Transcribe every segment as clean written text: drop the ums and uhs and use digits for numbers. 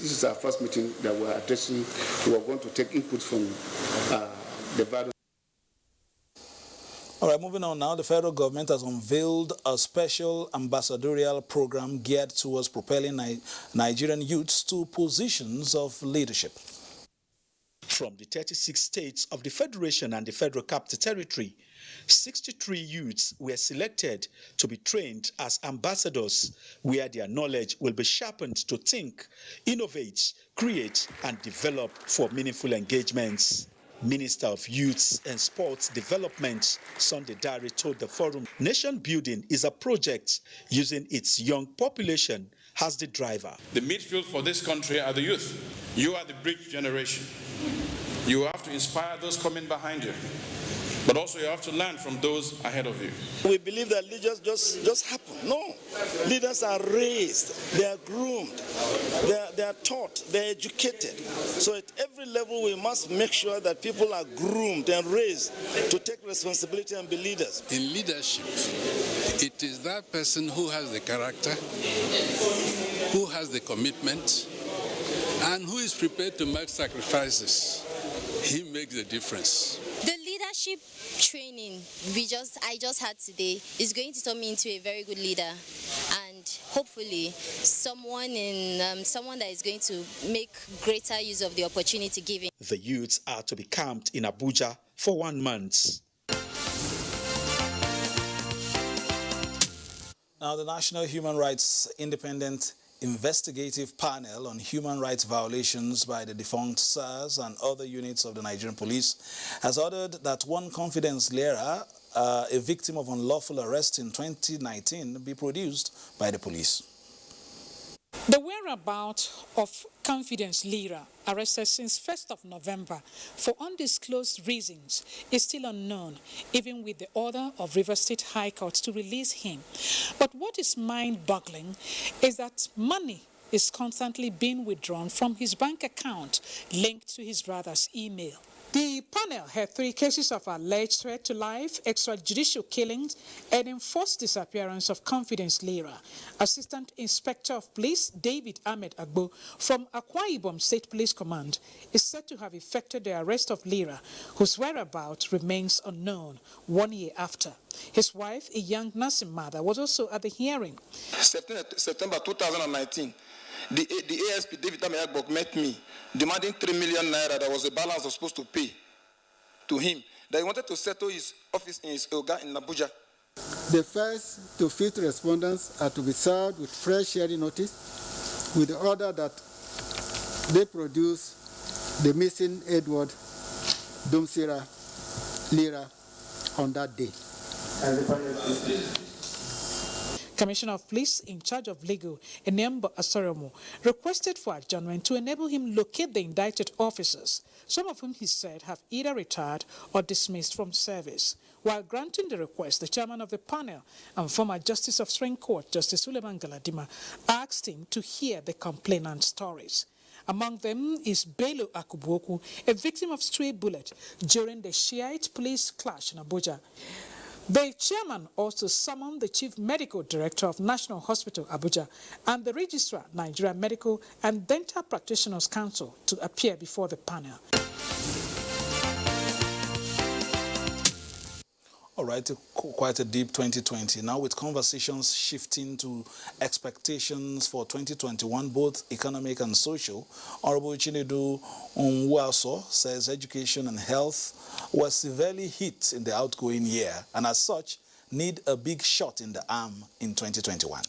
this is our first meeting that we're addressing. We are going to take input from the various. All right, moving on now, the federal government has unveiled a special ambassadorial program geared towards propelling Nigerian youths to positions of leadership. From the 36 states of the Federation and the Federal Capital Territory, 63 youths were selected to be trained as ambassadors, where their knowledge will be sharpened to think, innovate, create, and develop for meaningful engagements. Minister of Youth and Sports Development, Sunday Dari, told the forum, nation building is a project using its young population as the driver. The midfield for this country are the youth. You are the bridge generation. You have to inspire those coming behind you, but also you have to learn from those ahead of you. We believe that leaders just happen. No. Leaders are raised, they are groomed, they are taught, they are educated. So at every level we must make sure that people are groomed and raised to take responsibility and be leaders. In leadership, it is that person who has the character, who has the commitment, and who is prepared to make sacrifices. He makes a difference. The leadership training I just had today is going to turn me into a very good leader, and hopefully someone that is going to make greater use of the opportunity given. The youths are to be camped in Abuja for 1 month. Now, the National Human Rights Independent Investigative Panel on Human Rights Violations by the defunct SARS and other units of the Nigerian police has ordered that one confidence Lera, a victim of unlawful arrest in 2019, be produced by the police. The whereabouts of Confidence Lira, arrested since 1st of November for undisclosed reasons, is still unknown, even with the order of River State High Court to release him. But what is mind-boggling is that money is constantly being withdrawn from his bank account linked to his brother's email. The panel had 3 cases of alleged threat to life, extrajudicial killings, and enforced disappearance of Confidence Lira. Assistant Inspector of Police David Ahmed Agbo from Akwa Ibom State Police Command is said to have effected the arrest of Lira, whose whereabouts remains unknown 1 year after. His wife, a young nursing mother, was also at the hearing. September 2019. The ASP David Ahmed met me, demanding 3 million naira. That was the balance I was supposed to pay to him. That he wanted to settle his office in his Oga in Abuja. The first to 5th respondents are to be served with fresh hearing notice, with the order that they produce the missing Edward Dumsira Lira on that day. Commissioner of Police in charge of legal, Enemba Asoromo, requested for adjournment to enable him locate the indicted officers, some of whom he said have either retired or dismissed from service. While granting the request, the chairman of the panel and former Justice of Supreme Court, Justice Suleiman Galadima, asked him to hear the complainant's stories. Among them is Bello Akuboku, a victim of stray bullet during the Shiite police clash in Abuja. The chairman also summoned the chief medical director of National Hospital, Abuja, and the registrar, Nigerian Medical and Dental Practitioners Council, to appear before the panel. All right, quite a deep 2020. Now with conversations shifting to expectations for 2021, both economic and social, Honorable Chinedu Onwaso says education and health were severely hit in the outgoing year and as such need a big shot in the arm in 2021.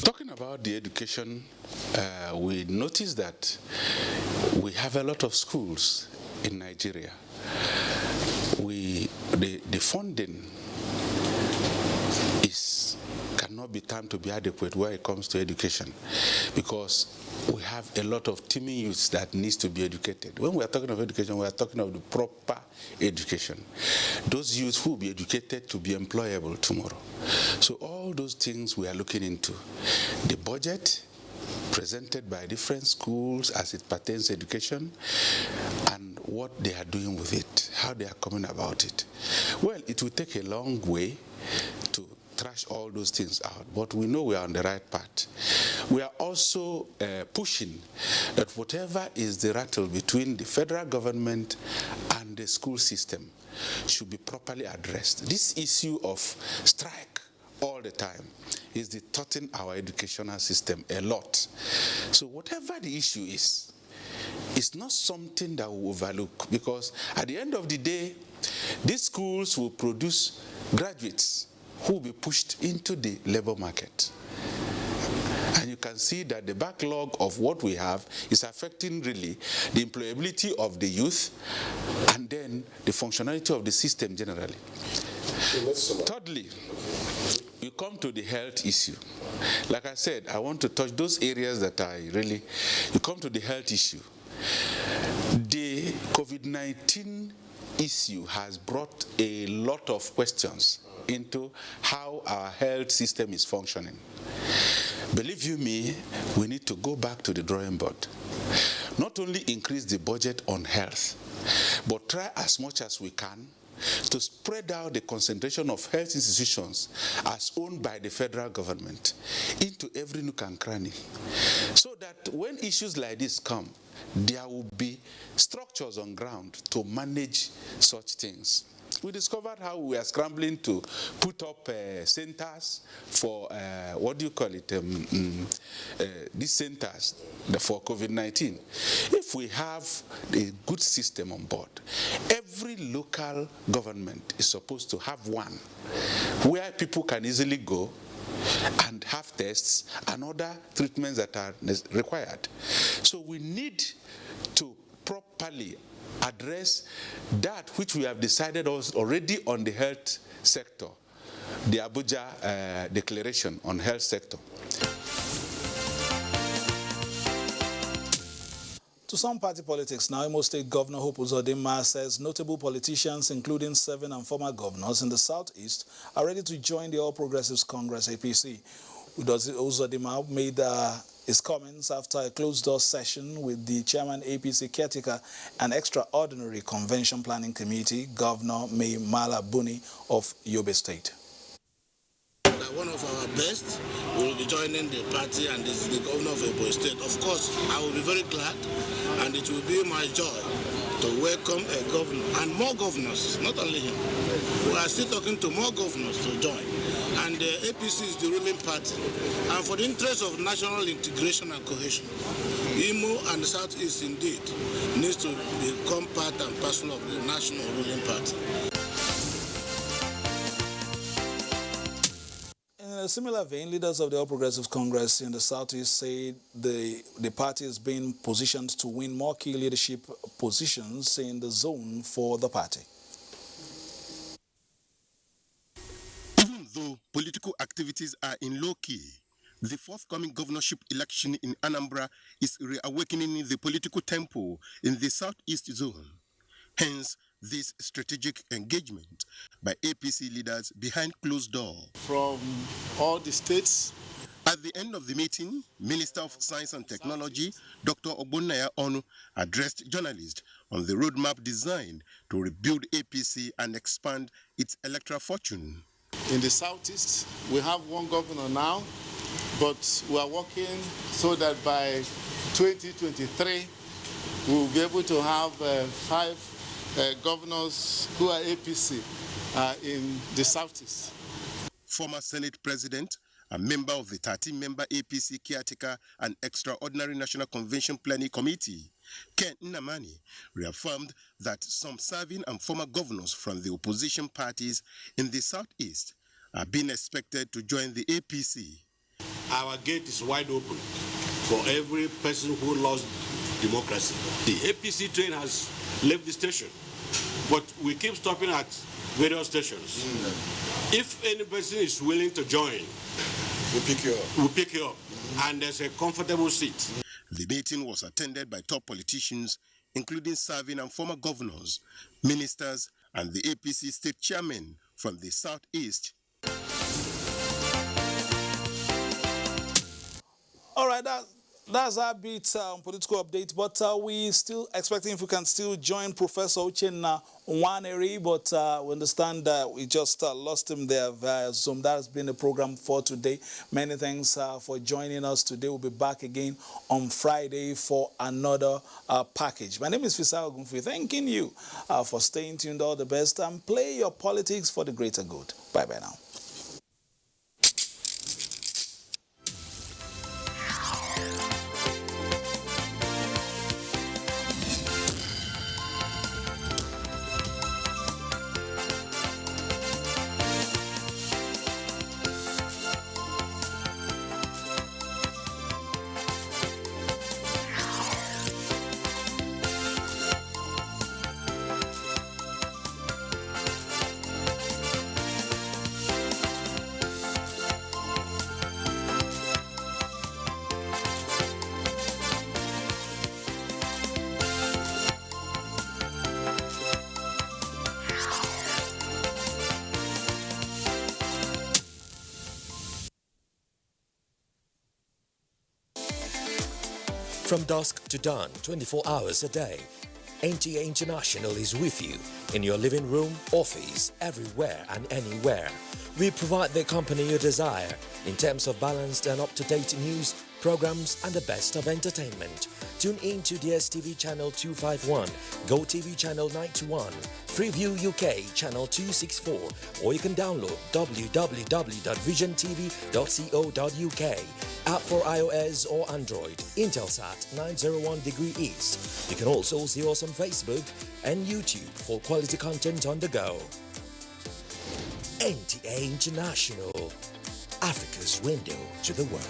Talking about the education, we noticed that we have a lot of schools in Nigeria. The funding cannot be termed to be adequate where it comes to education, because we have a lot of teeming youths that needs to be educated. When we are talking of education, we are talking of the proper education. Those youths who will be educated to be employable tomorrow. So all those things we are looking into. The budget presented by different schools as it pertains to education, and what they are doing with it, how they are coming about it. Well, it will take a long way to thrash all those things out, but we know we are on the right path. We are also pushing that whatever is the rattle between the federal government and the school system should be properly addressed. This issue of strike all the time is distorting our educational system a lot. So whatever the issue is, it's not something that we overlook, because at the end of the day, these schools will produce graduates who will be pushed into the labor market. And you can see that the backlog of what we have is affecting really the employability of the youth and then the functionality of the system generally. Thirdly, you come to the health issue. Like I said, I want to touch those areas that you come to the health issue. The COVID-19 issue has brought a lot of questions into how our health system is functioning. Believe you me, we need to go back to the drawing board. Not only increase the budget on health, but try as much as we can to spread out the concentration of health institutions as owned by the federal government into every nook and cranny, so that when issues like this come, there will be structures on ground to manage such things. We discovered how we are scrambling to put up centers for, these centers for COVID-19. If we have a good system on board, every local government is supposed to have one where people can easily go and have tests and other treatments that are required. So we need to properly address that which we have decided already on the health sector, the Abuja Declaration on Health Sector. To some party politics now, Imo State Governor Hope Uzodinma says notable politicians, including 7 and former governors in the Southeast, are ready to join the All Progressives Congress APC. Uzodinma made his comments after a closed-door session with the chairman APC caretaker and extraordinary convention planning committee, Governor May Mala Buni of Yobe State. One of our best will be joining the party, and this is the governor of Yobe State. Of course, I will be very glad, and it will be my joy to welcome a governor and more governors, not only him. We are still talking to more governors to join. And the APC is the ruling party. And for the interest of national integration and cohesion, Imo and the Southeast indeed needs to become part and parcel of the national ruling party. In a similar vein, leaders of the All Progressives Congress in the Southeast say the party is being positioned to win more key leadership positions in the zone for the party. Even though political activities are in low key, the forthcoming governorship election in Anambra is reawakening the political tempo in the Southeast zone. Hence, this strategic engagement by APC leaders behind closed doors. From all the states. At the end of the meeting, Minister of Science and Technology, Dr. Ogbonnaya Onu, addressed journalists on the roadmap designed to rebuild APC and expand its electoral fortune. In the Southeast, we have one governor now, but we are working so that by 2023, we will be able to have 5 governors who are APC in the Southeast. Former Senate President, a member of the 13-member APC caretaker and extraordinary National Convention Planning Committee, Ken Nnamani, reaffirmed that some serving and former governors from the opposition parties in the Southeast are being expected to join the APC. Our gate is wide open for every person who loves democracy. The APC train has left the station, but we keep stopping at various stations. If any person is willing to join, we'll pick you up. And there's a comfortable seat. The meeting was attended by top politicians, including serving and former governors, ministers, and the APC state chairman from the Southeast. All right, That's our bit on political update, but we still expecting if we can still join Professor Uchenna Nwaneri, but we understand that we just lost him there via Zoom. That has been the program for today. Many thanks for joining us today. We'll be back again on Friday for another package. My name is Fisao Gunfi, thanking you for staying tuned. All the best, and play your politics for the greater good. Bye-bye now. From dusk to dawn, 24 hours a day, NTA International is with you in your living room, office, everywhere and anywhere. We provide the company you desire in terms of balanced and up-to-date news, programs and the best of entertainment. Tune in to DSTV channel 251, GoTV channel 91, Freeview UK channel 264, or you can download www.visiontv.co.uk. App for iOS or Android, Intelsat 901 degree east. You can also see us on Facebook and YouTube for quality content on the go. NTA International, Africa's window to the world.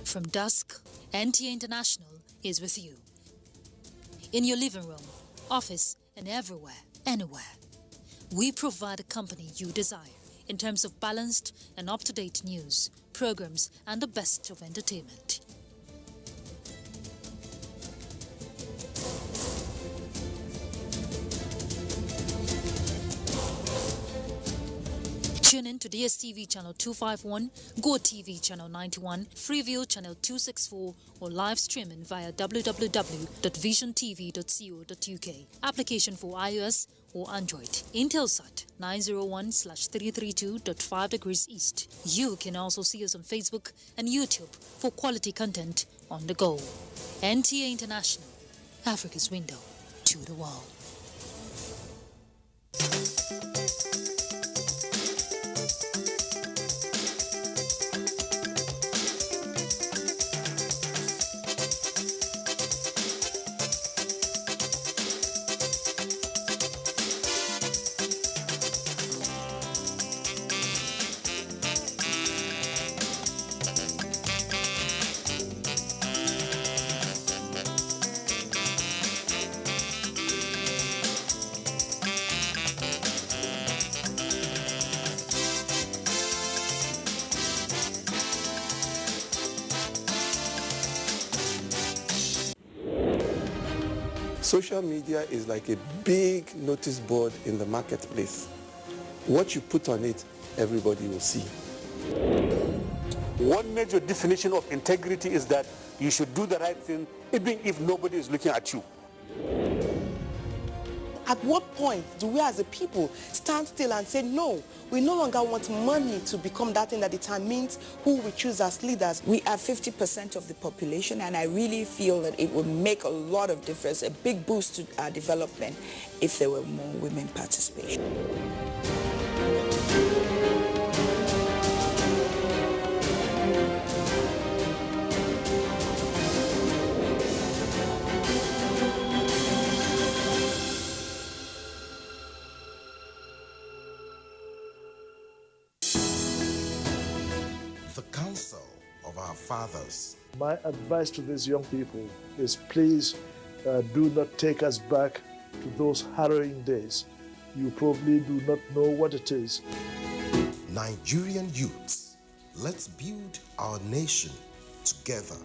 From dusk, NTA International is with you. In your living room, office, and everywhere, anywhere. We provide a company you desire in terms of balanced and up-to-date news, programs, and the best of entertainment. Tune in to DSTV channel 251, GoTV channel 91, Freeview channel 264, or live streaming via www.visiontv.co.uk. Application for iOS or Android. Intelsat 901/332.5 degrees east. You can also see us on Facebook and YouTube for quality content on the go. NTA International, Africa's window to the world. Social media is like a big notice board in the marketplace. What you put on it, everybody will see. One major definition of integrity is that you should do the right thing even if nobody is looking at you. At what point do we as a people stand still and say, no, we no longer want money to become that thing that determines who we choose as leaders? We are 50% of the population, and I really feel that it would make a lot of difference, a big boost to our development if there were more women participation. Fathers. My advice to these young people is please do not take us back to those harrowing days. You probably do not know what it is. Nigerian youths, let's build our nation together.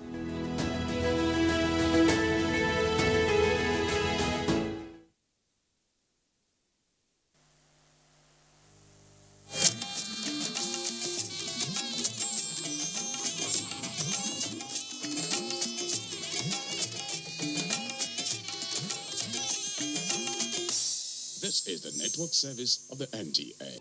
This is the network service of the NTA.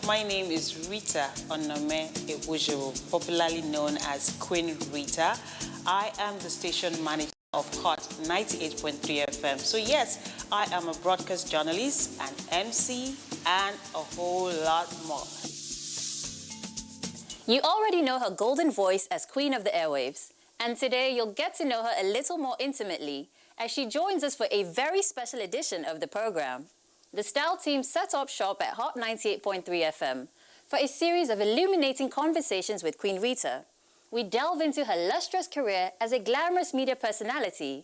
My name is Rita Onome Abuja, popularly known as Queen Rita. I am the station manager of Hot 98.3 FM. So yes, I am a broadcast journalist, an MC, and a whole lot more. You already know her golden voice as Queen of the Airwaves. And today you'll get to know her a little more intimately as she joins us for a very special edition of the program. The Style team set up shop at Hot 98.3 FM for a series of illuminating conversations with Queen Rita. We delve into her lustrous career as a glamorous media personality,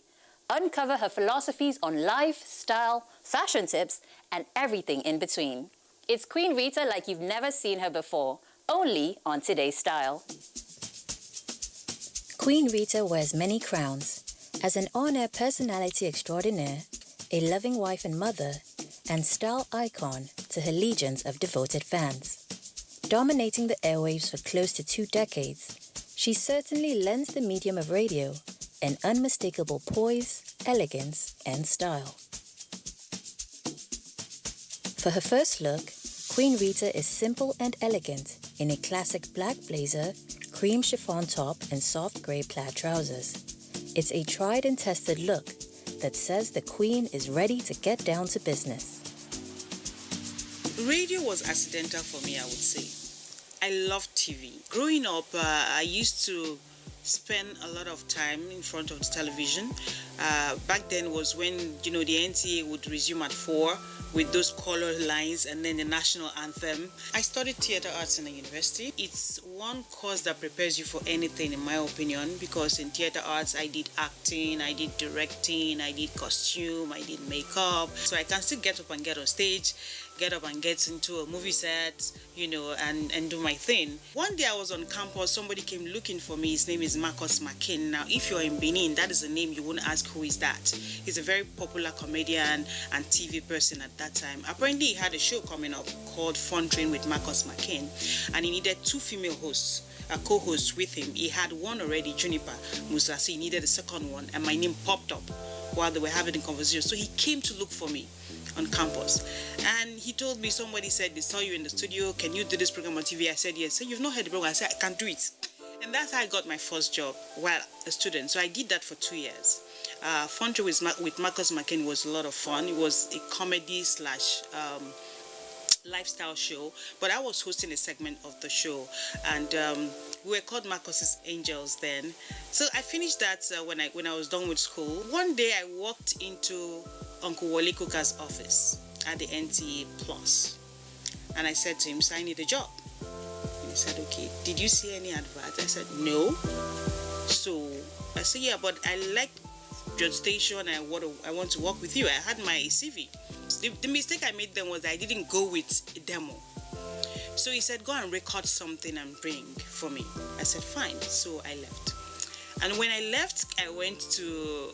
uncover her philosophies on life, style, fashion tips, and everything in between. It's Queen Rita like you've never seen her before, only on Today's Style. Queen Rita wears many crowns. As an on-air personality extraordinaire, a loving wife and mother, and style icon to her legions of devoted fans. Dominating the airwaves for close to 2 decades, she certainly lends the medium of radio an unmistakable poise, elegance, and style. For her first look, Queen Rita is simple and elegant in a classic black blazer, cream chiffon top, and soft grey plaid trousers. It's a tried and tested look that says the Queen is ready to get down to business. Radio was accidental for me, I would say. I loved TV. Growing up, I used to spend a lot of time in front of the television. Back then was when, the NTA would resume at 4 with those color lines and then the national anthem. I studied theater arts in the university. It's one course that prepares you for anything, in my opinion, because in theater arts, I did acting, I did directing, I did costume, I did makeup. So I can still get up and get on stage, get up and get into a movie set, and do my thing. One day I was on campus, somebody came looking for me. His name is Marcus McKin. Now, if you're in Benin, that is a name you wouldn't ask who is that. He's a very popular comedian and TV person at that time. Apparently, he had a show coming up called Fun Train with Marcus McKin, and he needed 2 female hosts, co-hosts with him. He had one already, Juniper Musa, so he needed a second one, and my name popped up while they were having the conversation. So he came to look for me on campus, and he told me, somebody said they saw you in the studio, can you do this program on TV? I said yes. So you've not heard the program? I said I can do it. And that's how I got my first job while a student. So I did that for 2 years. Fun Train with Marcus McKin was a lot of fun. It was a comedy / lifestyle show, but I was hosting a segment of the show, and we were called Marcus's Angels then. So I finished that when I was done with school. One day I walked into Uncle Wale Kuka's office at the NTA Plus, and I said to him, so I need a job. And he said, okay, did you see any advert? I said, no. So I said, yeah, but I like your station, I want to work with you. I had my CV. The mistake I made then was I didn't go with a demo. So he said, go and record something and bring for me. I said, fine. So I left. And when I left, I went to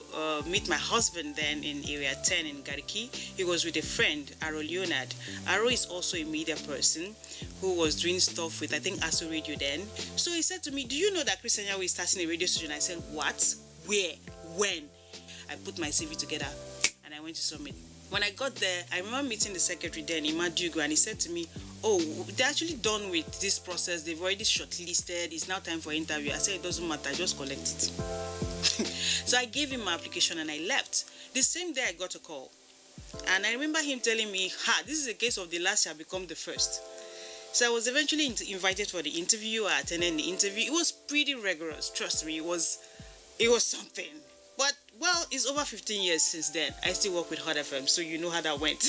meet my husband then in Area 10 in Gariki. He was with a friend, Aro Leonard. Aro is also a media person who was doing stuff with, I think, Aso Radio then. So he said to me, do you know that Christian Yahweh is starting a radio station? I said, what? Where? When? I put my CV together and I went to submit. When I got there, I remember meeting the secretary then, Ima Dugo, and he said to me, oh, they're actually done with this process. They've already shortlisted. It's now time for interview. I said, it doesn't matter. Just collect it. So I gave him my application and I left. The same day I got a call. And I remember him telling me, this is a case of the last shall become the first. So I was eventually invited for the interview. I attended the interview. It was pretty rigorous, trust me. It was something. But, well, it's over 15 years since then. I still work with Hot FM, so you know how that went.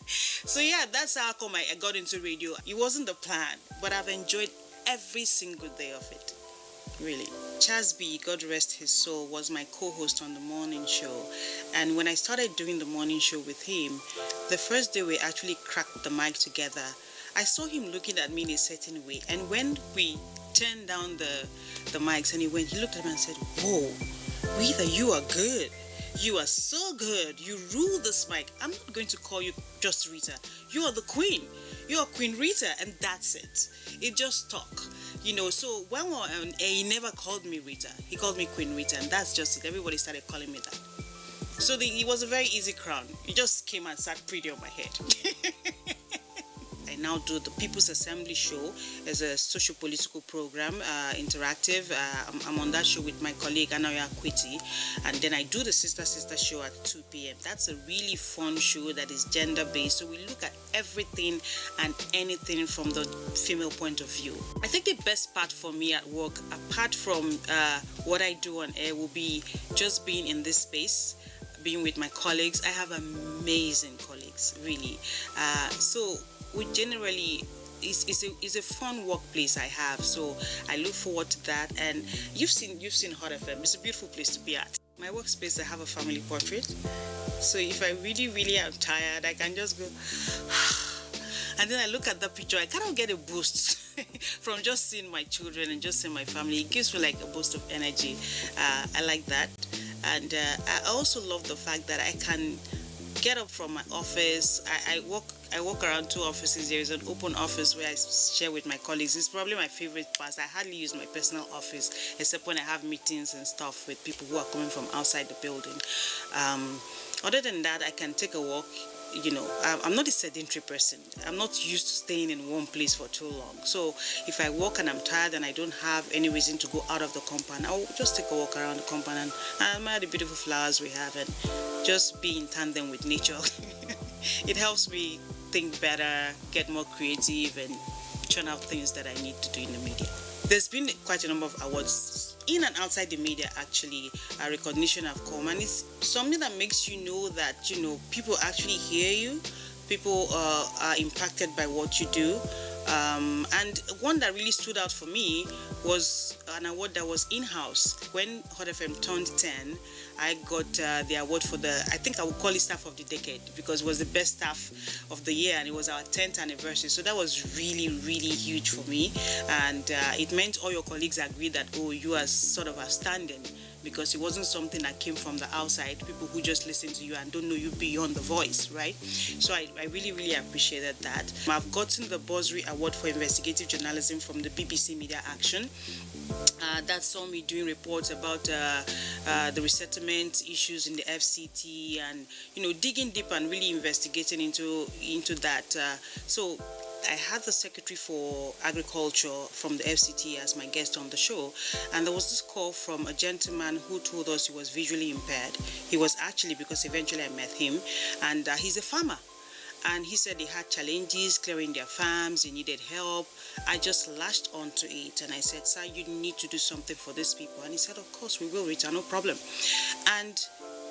So yeah, that's how come I got into radio. It wasn't the plan, but I've enjoyed every single day of it. Really. Chaz B, God rest his soul, was my co-host on the morning show. And when I started doing the morning show with him, the first day we actually cracked the mic together, I saw him looking at me in a certain way. And when we turned down the mics and he looked at me and said, "Whoa, Rita, you are good. You are so good. You rule this mic. I'm not going to call you just Rita. You are the queen. You are Queen Rita." And that's it. It just stuck. So when we were on air, he never called me Rita. He called me Queen Rita, and that's just it. Everybody started calling me that. So it was a very easy crown. It just came and sat pretty on my head. I now do the People's Assembly show as a socio-political program, interactive. I'm on that show with my colleague Anaya Kwiti, and then I do the Sister show at 2 p.m. That's a really fun show that is gender-based, so we look at everything and anything from the female point of view. I think the best part for me at work, apart from what I do on air, will be just being in this space, being with my colleagues. I have amazing colleagues, really. So we generally, it's a fun workplace I have, so I look forward to that. And you've seen Hot FM. It's a beautiful place to be at. My workspace, I have a family portrait, so if I really am tired, I can just go and then I look at that picture. I kind of get a boost from just seeing my children and just seeing my family. It gives me like a boost of energy. I like that. And I also love the fact that I can get up from my office. I walk around 2 offices. There is an open office where I share with my colleagues. It's probably my favorite part. I hardly use my personal office except when I have meetings and stuff with people who are coming from outside the building. Other than that, I can take a walk. I'm not a sedentary person. I'm not used to staying in one place for too long. So if I walk and I'm tired and I don't have any reason to go out of the compound, I'll just take a walk around the compound and admire the beautiful flowers we have and just be in tandem with nature. It helps me think better, get more creative, and churn out things that I need to do in the media. There's been quite a number of awards in and outside the media, actually, a recognition have come, and it's something that makes you know that, people actually hear you, people are impacted by what you do. And one that really stood out for me was an award that was in-house. When Hot FM turned 10, I got the award for I think I would call it Staff of the Decade, because it was the best staff of the year and it was our 10th anniversary. So that was really, really huge for me. And it meant all your colleagues agreed that, oh, you are sort of outstanding, because it wasn't something that came from the outside, people who just listen to you and don't know you beyond the voice, right? So I really, really appreciated that. I've gotten the Bursary Award for Investigative Journalism from the BBC Media Action. That saw me doing reports about the resettlement issues in the FCT and, digging deep and really investigating into that. So I had the Secretary for Agriculture from the FCT as my guest on the show, and there was this call from a gentleman who told us he was visually impaired. He was actually, because eventually I met him, and he's a farmer. And he said they had challenges clearing their farms, they needed help. I just lashed onto it and I said, "Sir, you need to do something for these people." And he said, "Of course we will, Rita, no problem." And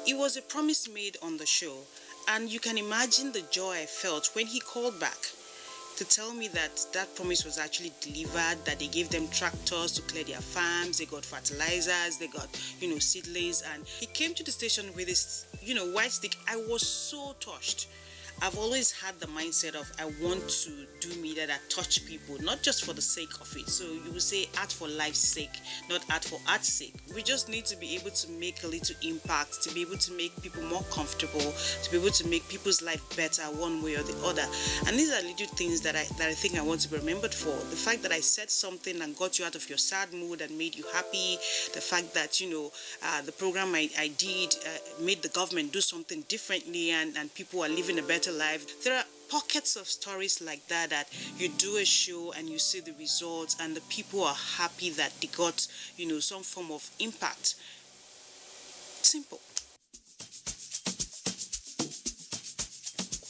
it was a promise made on the show. And you can imagine the joy I felt when he called back to tell me that that promise was actually delivered, that they gave them tractors to clear their farms, they got fertilizers, they got, seedlings. And he came to the station with his, white stick. I was so touched. I've always had the mindset of I want to do media that touch people, not just for the sake of it. So you will say art for life's sake, not art for art's sake. We just need to be able to make a little impact, to be able to make people more comfortable, to be able to make people's life better one way or the other. And these are little things that I think I want to be remembered for. The fact that I said something and got you out of your sad mood and made you happy. The fact that, the program I did made the government do something differently and people are living a better life. There are pockets of stories like that you do a show and you see the results and the people are happy that they got, some form of impact. Simple.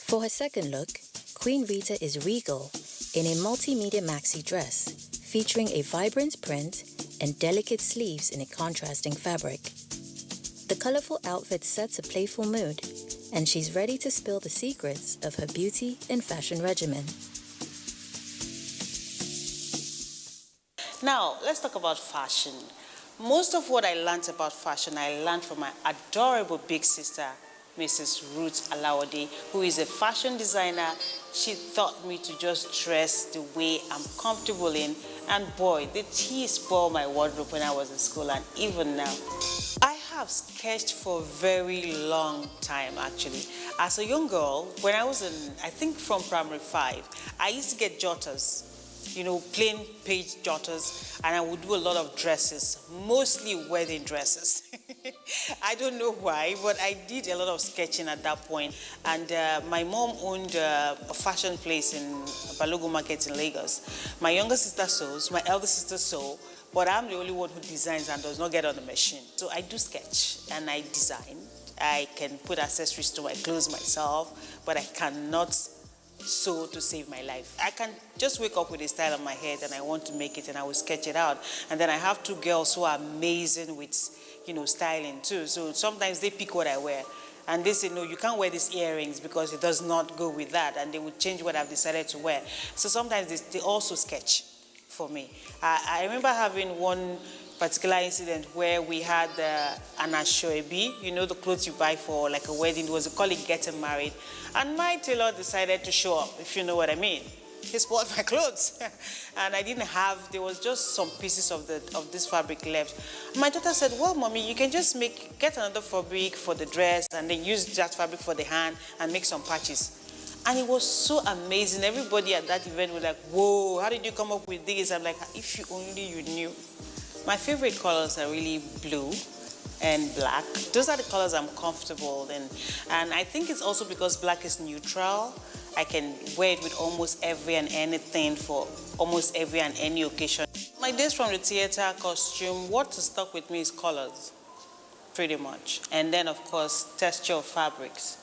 For her second look, Queen Rita is regal, in a multimedia maxi dress featuring a vibrant print and delicate sleeves in a contrasting fabric. The colorful outfit sets a playful mood, and she's ready to spill the secrets of her beauty and fashion regimen. Now, let's talk about fashion. Most of what I learned about fashion, I learned from my adorable big sister, Mrs. Ruth Alawade, who is a fashion designer. She taught me to just dress the way I'm comfortable in. And boy, did she spoil my wardrobe when I was in school and even now. I have sketched for a very long time, actually. As a young girl, when I was in, I think from primary 5, I used to get jotters. You know, plain page jotters, and I would do a lot of dresses, mostly wedding dresses. I don't know why, but I did a lot of sketching at that point. And my mom owned a fashion place in Balogun Market in Lagos. My younger sister sews, my elder sister sews, but I'm the only one who designs and does not get on the machine. So I do sketch and I design. I can put accessories to my clothes myself, but I cannot sew to save my life. I can just wake up with a style on my head and I want to make it and I will sketch it out. And then I have 2 girls who are amazing with, you know, styling too. So sometimes they pick what I wear and they say, no, you can't wear these earrings because it does not go with that. And they would change what I've decided to wear. So sometimes they also sketch for me. I remember having one particular incident where we had an ashoebi, you know, the clothes you buy for like a wedding. It was a colleague getting married. And my tailor decided to show up, if you know what I mean. He spoiled my clothes. And I didn't have, there was just some pieces of this fabric left. My daughter said, well, mommy, you can just get another fabric for the dress and then use that fabric for the hand and make some patches. And it was so amazing. Everybody at that event was like, whoa, how did you come up with this? I'm like, if you only you knew. My favorite colors are really blue and black. Those are the colors I'm comfortable in. And I think it's also because black is neutral. I can wear it with almost every and anything for almost every and any occasion. My days from the theater costume, what is stuck with me is colors, pretty much. And then, of course, texture of fabrics.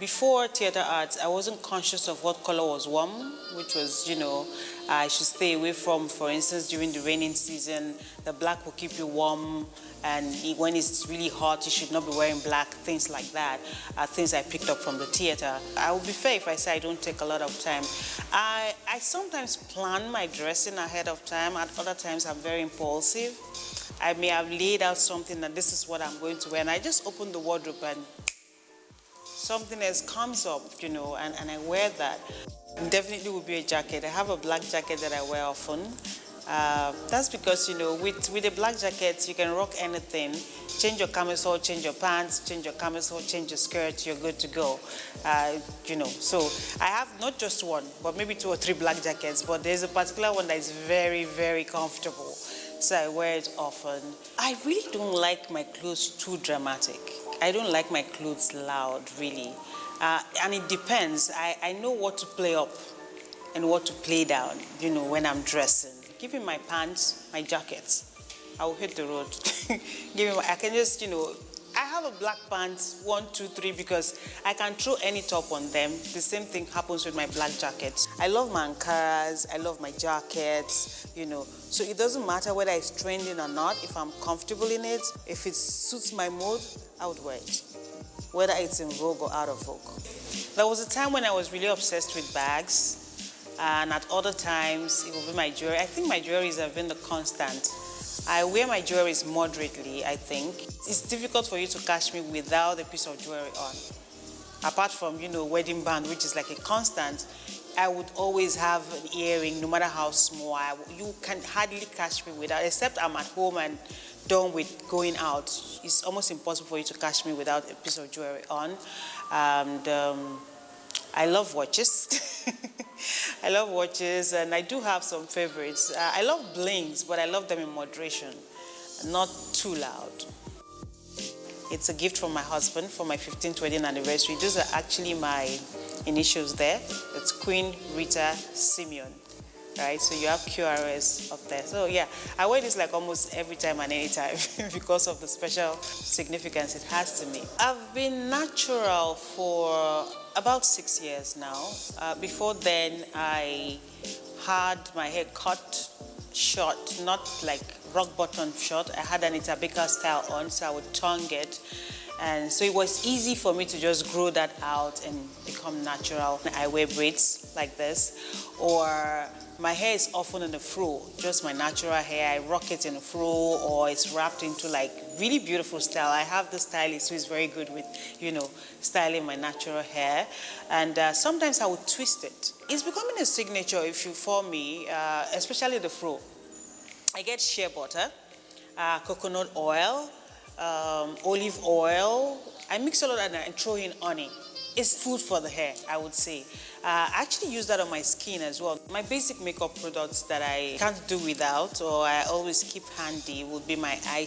Before theater arts, I wasn't conscious of what color was warm, which was, you know, I should stay away from, for instance, during the raining season, the black will keep you warm, and when it's really hot, you should not be wearing black, things like that, things I picked up from the theater. I would be fair if I say I don't take a lot of time. I sometimes plan my dressing ahead of time, at other times I'm very impulsive. I may have laid out something that this is what I'm going to wear, and I just open the wardrobe and something else comes up, you know, and I wear that. Definitely would be a jacket. I have a black jacket that I wear often. That's because, you know, with a black jacket, you can rock anything. Change your camisole, change your pants, change your camisole, change your skirt, you're good to go. You know, so I have not just one, but maybe 2 or 3 black jackets, but there's a particular one that is very, very comfortable. So I wear it often. I really don't like my clothes too dramatic. I don't like my clothes loud, really. And it depends. I know what to play up and what to play down, you know, when I'm dressing. Give me my pants, my jackets, I will hit the road. I can just, you know, I have a black pants, 1, 2, 3, because I can throw any top on them. The same thing happens with my black jackets. I love my Ankaras, I love my jackets, you know. So it doesn't matter whether it's trending or not. If I'm comfortable in it, if it suits my mood, I would wear it, whether it's in vogue or out of vogue. There was a time when I was really obsessed with bags, and at other times, it would be my jewelry. I think my jewelries have been the constant. I wear my jewelries moderately, I think. It's difficult for you to catch me without a piece of jewelry on. Apart from, you know, wedding band, which is like a constant, I would always have an earring, no matter how small. You can hardly catch me without, except I'm at home and done with going out. It's almost impossible for you to catch me without a piece of jewelry on. And I love watches. I love watches, and I do have some favorites. I love blings, but I love them in moderation, not too loud. It's a gift from my husband for my 15th wedding anniversary. Those are actually my initials there. It's Queen Rita Simeon, right? So you have QRS up there. So yeah, I wear this like almost every time and any time because of the special significance it has to me. I've been natural for about 6 years now. Before then, I had my hair cut short, not like rock bottom short. I had an Itabika style on, so I would tongue it. And so it was easy for me to just grow that out and become natural. I wear braids like this, or my hair is often in a fro, just my natural hair. I rock it in a fro, or it's wrapped into like really beautiful style. I have the stylist who is very good with, styling my natural hair. And sometimes I would twist it. It's becoming a signature issue for me, especially the fro. I get shea butter, coconut oil, olive oil. I mix all of that and throw in honey. It's food for the hair, I would say. I actually use that on my skin as well. My basic makeup products that I can't do without, or I always keep handy, would be my eye